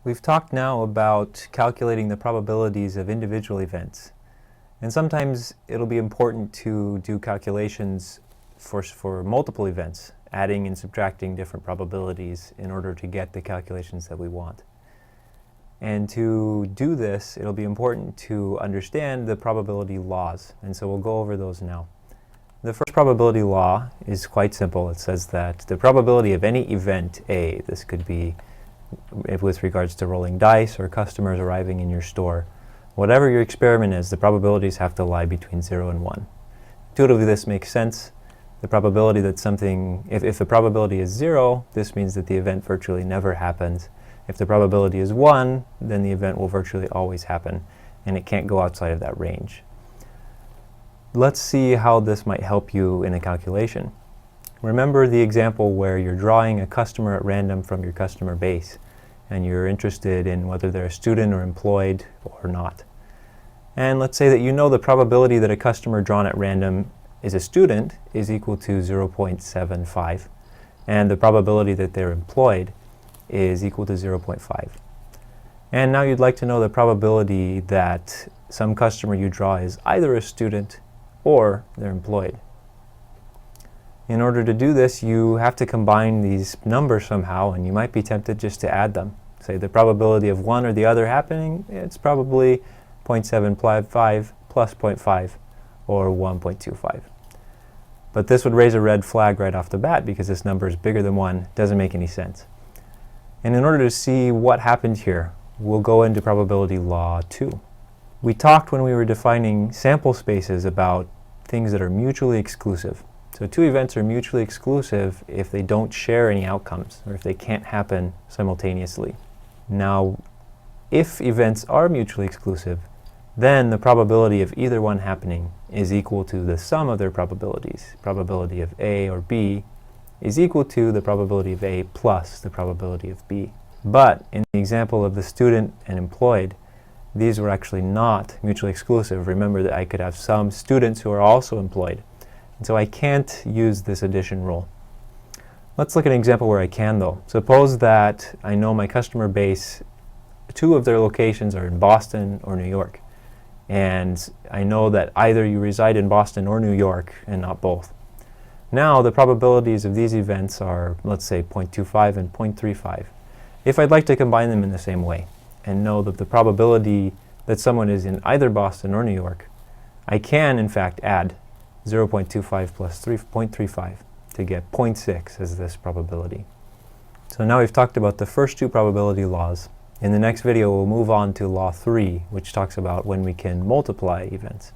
We've talked now about calculating the probabilities of individual events. And sometimes it'll be important to do calculations for multiple events, adding and subtracting different probabilities in order to get the calculations that we want. And to do this, it'll be important to understand the probability laws. And so we'll go over those now. The first probability law is quite simple. It says that the probability of any event A, this could be with regards to rolling dice or customers arriving in your store, whatever your experiment is, the probabilities have to lie between 0 and 1. Intuitively, this makes sense. The probability that something, if the probability is 0, this means that the event virtually never happens. If the probability is 1, then the event will virtually always happen, and it can't go outside of that range. Let's see how this might help you in a calculation. Remember the example where you're drawing a customer at random from your customer base, and you're interested in whether they're a student or employed or not. And let's say that you know the probability that a customer drawn at random is a student is equal to 0.75, and the probability that they're employed is equal to 0.5. And now you'd like to know the probability that some customer you draw is either a student or they're employed. In order to do this, you have to combine these numbers somehow, and you might be tempted just to add them. Say the probability of one or the other happening, it's probably 0.75 plus 0.5 or 1.25. But this would raise a red flag right off the bat because this number is bigger than 1, doesn't make any sense. And in order to see what happened here, we'll go into probability law 2. We talked when we were defining sample spaces about things that are mutually exclusive. So two events are mutually exclusive if they don't share any outcomes, or if they can't happen simultaneously. Now, if events are mutually exclusive, then the probability of either one happening is equal to the sum of their probabilities. Probability of A or B is equal to the probability of A plus the probability of B. But in the example of the student and employed, these were actually not mutually exclusive. Remember that I could have some students who are also employed. And so I can't use this addition rule. Let's look at an example where I can though. Suppose that I know my customer base, 2 of their locations are in Boston or New York. And I know that either you reside in Boston or New York and not both. Now the probabilities of these events are, let's say, 0.25 and 0.35. If I'd like to combine them in the same way and know that the probability that someone is in either Boston or New York, I can in fact add 0.25 plus 3.35 to get 0.6 as this probability. So now we've talked about the first 2 probability laws. In the next video we'll move on to law 3, which talks about when we can multiply events.